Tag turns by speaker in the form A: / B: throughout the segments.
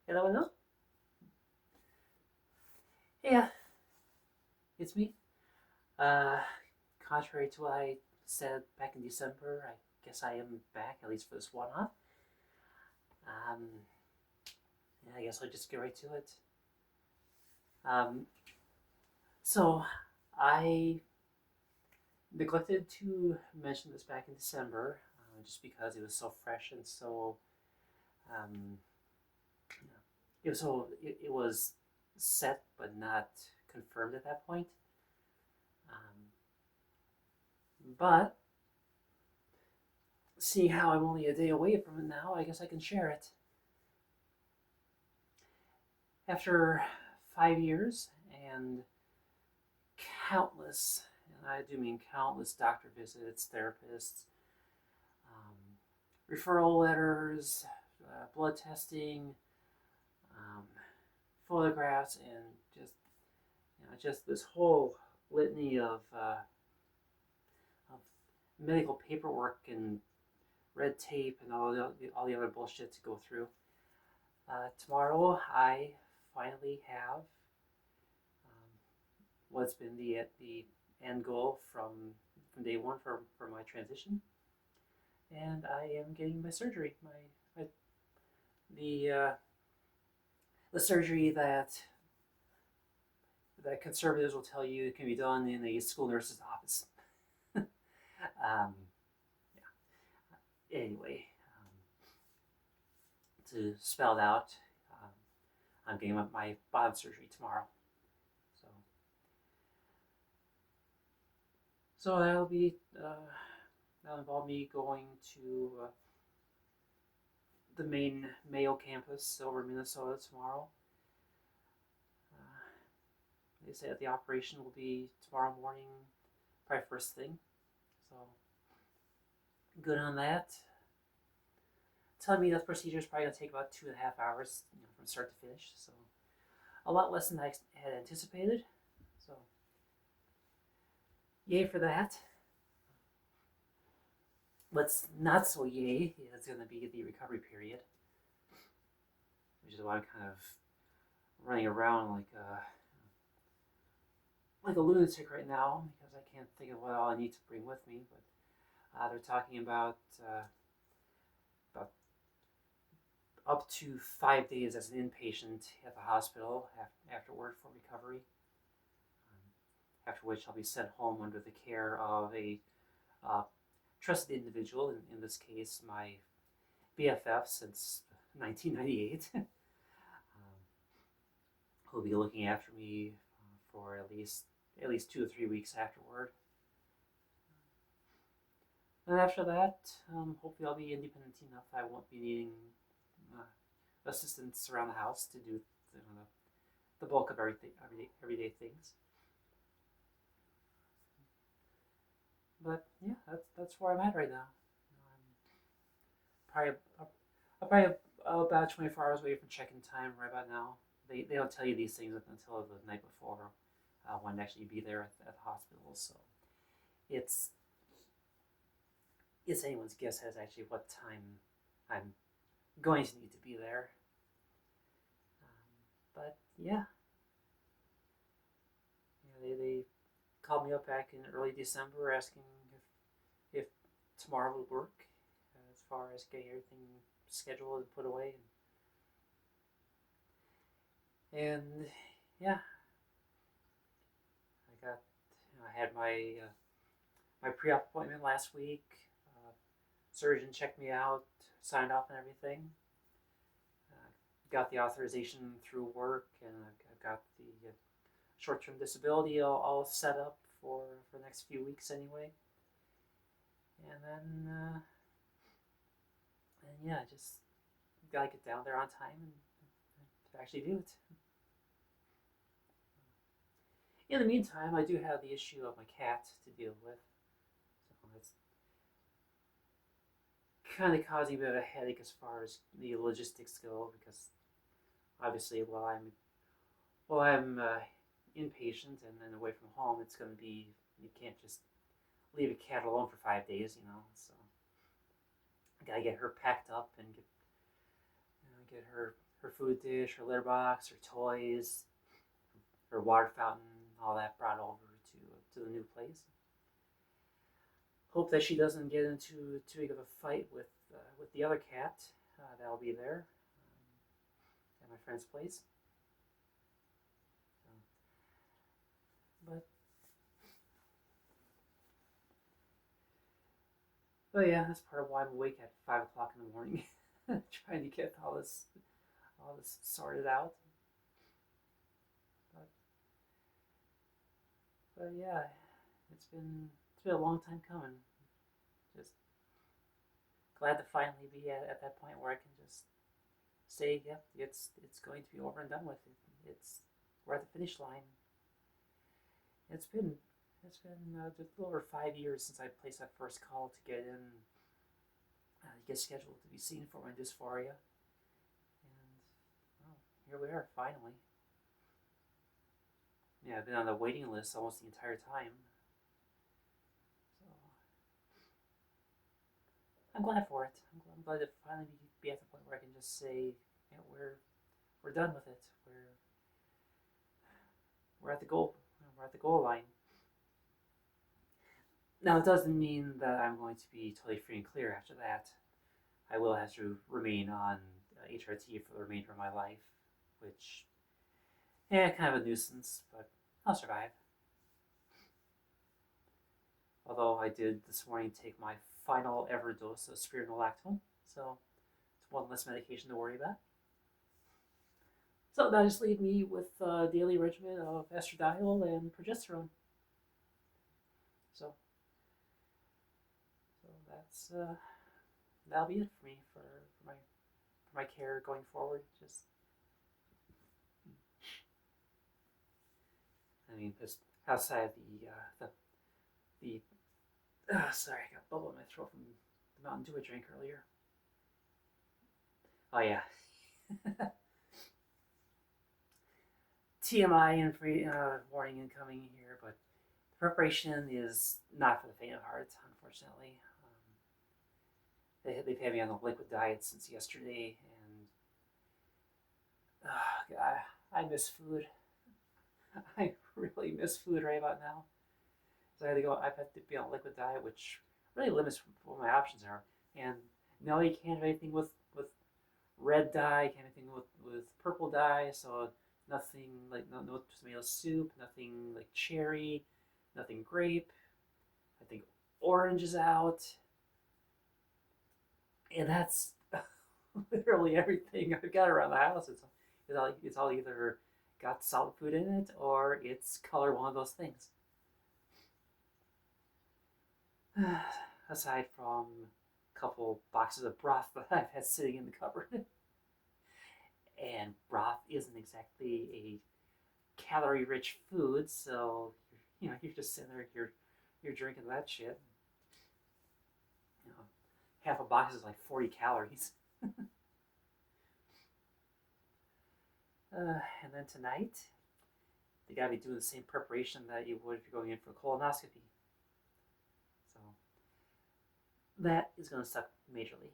A: Hello, hello. Yeah, it's me. Uh, Contrary to what I said back in December, I guess I am back, at least for this one off. Um, yeah, I guess I'll just get right to it. Um, so, I neglected to mention this back in December, just because it was so fresh and so, um, it was set but not confirmed at that point. Um, but seeing how I'm only a day away from it now, I guess I can share it. After 5 years and countless, and I do mean countless doctor visits, therapists, um, referral letters, blood testing, um, photographs, and just this whole litany of medical paperwork and red tape and all the other bullshit to go through. Tomorrow, I finally have what's been the end goal from day one for my transition, and I am getting my surgery. My the the surgery that conservatives will tell you can be done in a school nurse's office. Anyway, to spell it out, um, I'm getting my bottom surgery tomorrow. So so that'll involve me going to the main Mayo campus over in Minnesota tomorrow. Uh, they say that the operation will be tomorrow morning, probably first thing. So good on that. Telling me that the procedure is probably gonna take about 2.5 hours, from start to finish. So a lot less than I had anticipated. So yay for that. What's not so yay is gonna be the recovery period, which is why I'm kind of running around like a lunatic right now because I can't think of what all I need to bring with me. But they're talking about up to 5 days as an inpatient at the hospital afterward for recovery. After which I'll be sent home under the care of a uh, trusted individual, in this case, my BFF since 1998, who'll be looking after me for at least 2 to 3 weeks afterward. And after that, hopefully I'll be independent enough I won't be needing uh, assistance around the house to do the bulk of everyday things. But yeah, that's where I'm at right now. I'm probably about 24 hours away from check-in time right about now. They don't tell you these things until the night before when to actually be there at the hospital. So it's it's anyone's guess as actually what time I'm going to need to be there. But yeah, they called me up back in early December asking if tomorrow would work as far as getting everything scheduled and put away. And yeah, I had my pre-op appointment last week. Uh, Surgeon checked me out, signed off and everything. Got the authorization through work, and I've got the short-term disability all set up for the next few weeks anyway. And then yeah, just gotta get down there on time and to actually do it. In the meantime, I do have the issue of my cat to deal with, so it's kind of causing a bit of a headache as far as the logistics go because obviously while I'm inpatient and then away from home, it's going to be you can't just leave a cat alone for 5 days. So I gotta get her packed up and get her her food dish, her litter box, her toys, her water fountain, all that brought over to the new place. Hope that she doesn't get into too big of a fight with the other cat that'll be there at my friend's place. But yeah, that's part of why I'm awake at 5 o'clock in the morning, trying to get all this sorted out. But, yeah, it's been a long time coming. Just glad to finally be at that point where I can just say, yep, it's going to be over and done with. We're at the finish line. It's been just a little over 5 years since I placed that first call to get in, get scheduled to be seen for my dysphoria, and well, here we are finally. Yeah, I've been on the waiting list almost the entire time, so I'm glad for it. I'm glad to finally be at the point where I can just say, yeah, we're done with it. We're at the goal. We're at the goal line. Now, it doesn't mean that I'm going to be totally free and clear after that. I will have to remain on HRT for the remainder of my life, which, yeah, kind of a nuisance, but I'll survive. Although I did this morning take my final ever dose of spironolactone, so it's one less medication to worry about. So that just leaves me with a daily regimen of estradiol and progesterone. So that's that'll be it for me for my care going forward. Just, I mean, just outside the sorry, I got a bubble in my throat from the Mountain Dew I drank earlier. Oh yeah. TMI and warning incoming here, but the preparation is not for the faint of heart, unfortunately. They've had me on the liquid diet since yesterday, and God, I miss food. I really miss food right about now. So I've had to be on a liquid diet, which really limits what my options are. And no, you can't have anything with red dye, you can't have anything with purple dye, so nothing like no tomato soup, nothing like cherry, nothing grape. I think orange is out. And that's literally everything I've got around the house. It's all either got solid food in it or it's color one of those things. Aside from a couple boxes of broth that I've had sitting in the cupboard. And broth isn't exactly a calorie-rich food, so you're just sitting there, you're drinking that shit. Half a box is like 40 calories. And then tonight, they gotta be doing the same preparation that you would if you're going in for a colonoscopy. So that is gonna suck majorly.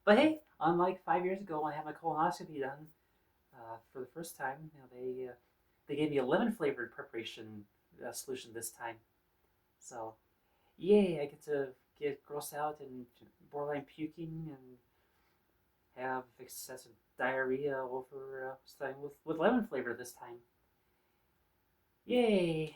A: But hey, unlike 5 years ago when I had my colonoscopy done for the first time, they gave me a lemon flavored preparation solution this time. So, yay! I get to get grossed out and borderline puking and have excessive diarrhea over studying with lemon flavor this time. Yay!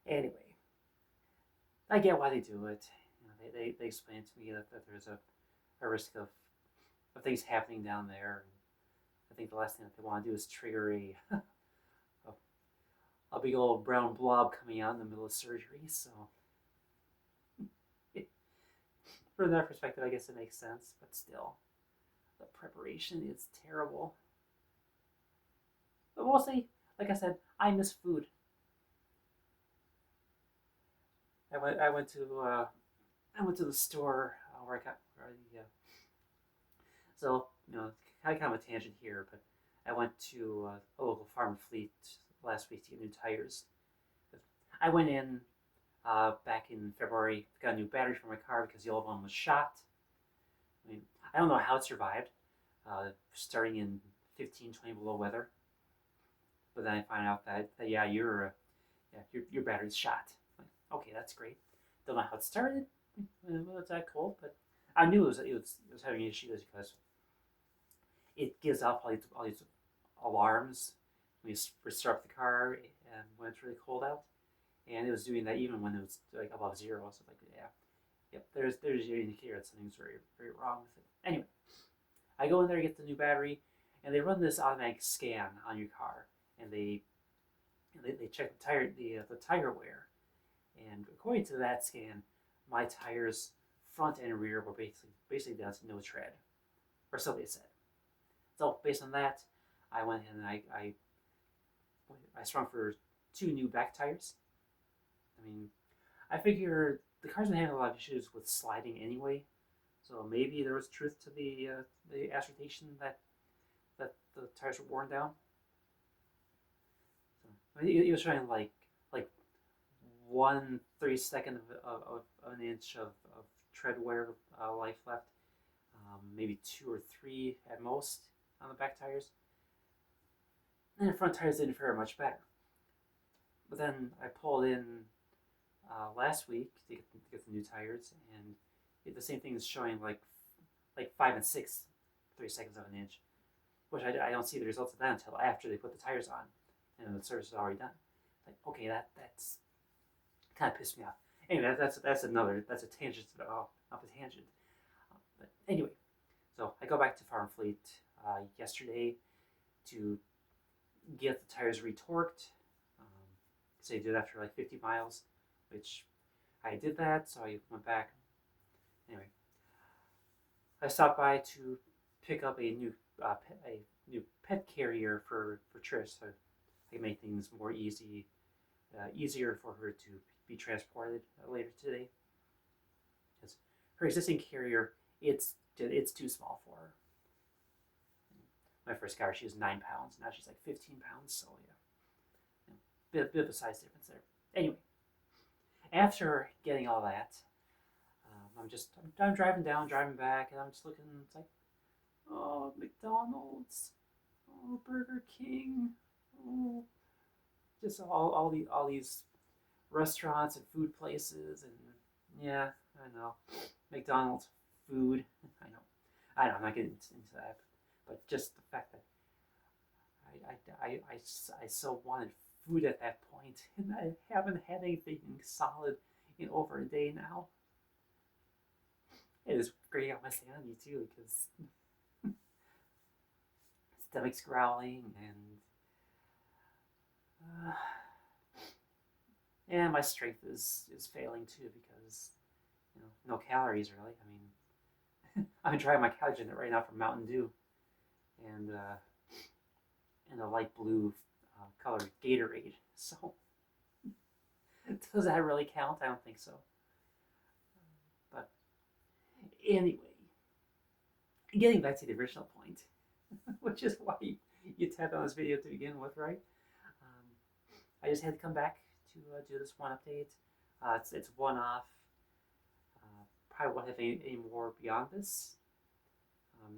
A: Anyway, I get why they do it. They explain to me that there's a risk of things happening down there. I think the last thing that they want to do is trigger a big old brown blob coming out in the middle of surgery. So from that perspective, I guess it makes sense. But still, the preparation is terrible. But mostly, like I said, I miss food. I went to the store where I got so kind of a tangent here, but I went to a local farm fleet last week to get new tires. I went in back in February. Got a new battery for my car because the old one was shot. I mean, I don't know how it survived, starting in 15, 20 below weather. But then I find out that yeah, your battery's shot. Like, okay, that's great. Don't know how it started. Well, it's that cold, but I knew it was having issues because it gives off all these alarms when you start the car and when it's really cold out, and it was doing that even when it was like above zero. So like yeah, yep, there's your indicator that something's very wrong with it. Anyway, I go in there to get the new battery, and they run this automatic scan on your car, and they check the tire wear, and according to that scan, my tires front and rear were basically down to no tread, or so they said. So based on that, I went ahead and I sprung for two new back tires. I mean, I figure the car's been having a lot of issues with sliding anyway, so maybe there was truth to the assertion that the tires were worn down. So it was showing like 1/32 of an inch of tread wear life left, maybe 2 or 3 at most on the back tires, and the front tires didn't fare much better. But then I pulled in last week to get the new tires, and the same thing is showing like 5 and 6/32 of an inch, which I don't see the results of that until after they put the tires on, and the service is already done. Like okay, that's kind of pissed me off. Anyway, that's a tangent off a tangent. But anyway, so I go back to Farm Fleet yesterday to get the tires retorqued. So I did after like 50 miles, which I did that. So I went back. Anyway, I stopped by to pick up a new pet carrier for Trish, so I can make things easier for her to be transported later today. Because her existing carrier, it's too small for her. When I first got her, she was 9 pounds. Now she's like 15 pounds. So yeah, bit of a size difference there. Anyway, after getting all that, I'm driving back, and I'm just looking. It's like, oh, McDonald's, oh, Burger King, oh, just all these restaurants and food places, and yeah, I know, McDonald's food. I know, I'm not getting into that, but just the fact that I so wanted food at that point, and I haven't had anything solid in over a day now. It is grating out my sanity too, because stomach's growling, and my strength is failing too, because no calories really. I mean, I'm trying my calories in it right now from Mountain Dew and a light blue colored Gatorade. So does that really count? I don't think so. But anyway, getting back to the original point, which is why you tapped on this video to begin with, right? I just had to come back to do this one update. It's one off. Probably won't have any more beyond this.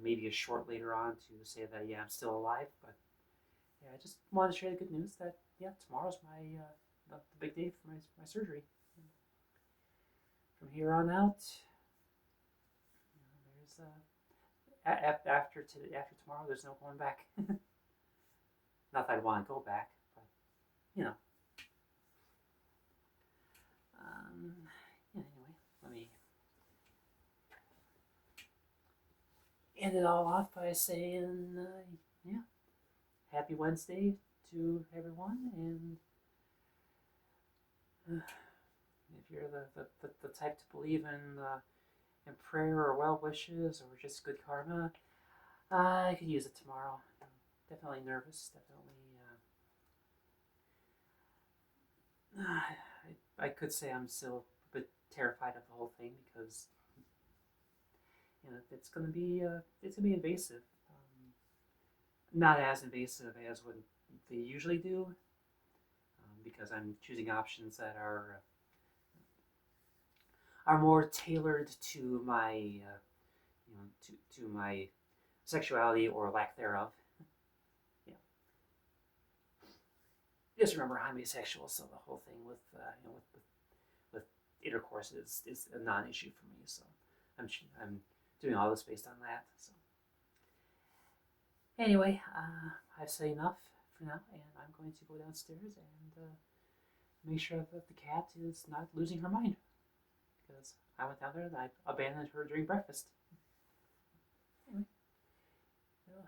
A: Maybe a short later on to say that yeah, I'm still alive. But yeah, I just wanted to share the good news that yeah, tomorrow's the big day for my surgery. From here on out, there's after tomorrow, there's no going back. Not that I want to go back, but you know. Yeah, anyway, let me end it all off by saying, yeah, happy Wednesday to everyone, and if you're the type to believe in prayer or well wishes or just good karma, I could use it tomorrow. Definitely nervous. Definitely. I could say I'm still a bit terrified of the whole thing because it's gonna be invasive. Not as invasive as what they usually do, because I'm choosing options that are are more tailored to my to my sexuality or lack thereof. You know, just remember I'm asexual, so the whole thing with with intercourse is a non-issue for me. So I'm doing all this based on that. So anyway, I've said enough for now, and I'm going to go downstairs and make sure that the cat is not losing her mind, because I went down there and I abandoned her during breakfast. Anyway,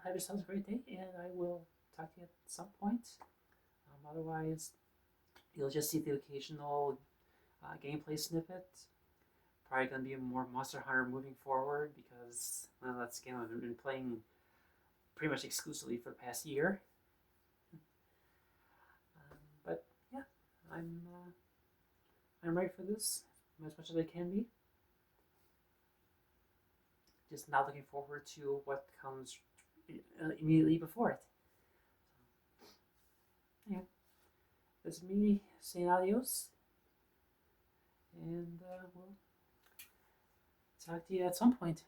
A: have yourselves a great day, and I will talk to you at some point. Otherwise, you'll just see the occasional gameplay snippet. Probably going to be more Monster Hunter moving forward because, well, that's a game I've been playing pretty much exclusively for the past year. But yeah, I'm I'm ready for this as much as I can be. Just not looking forward to what comes immediately before it. Anyway, this is me saying adios, and we'll talk to you at some point.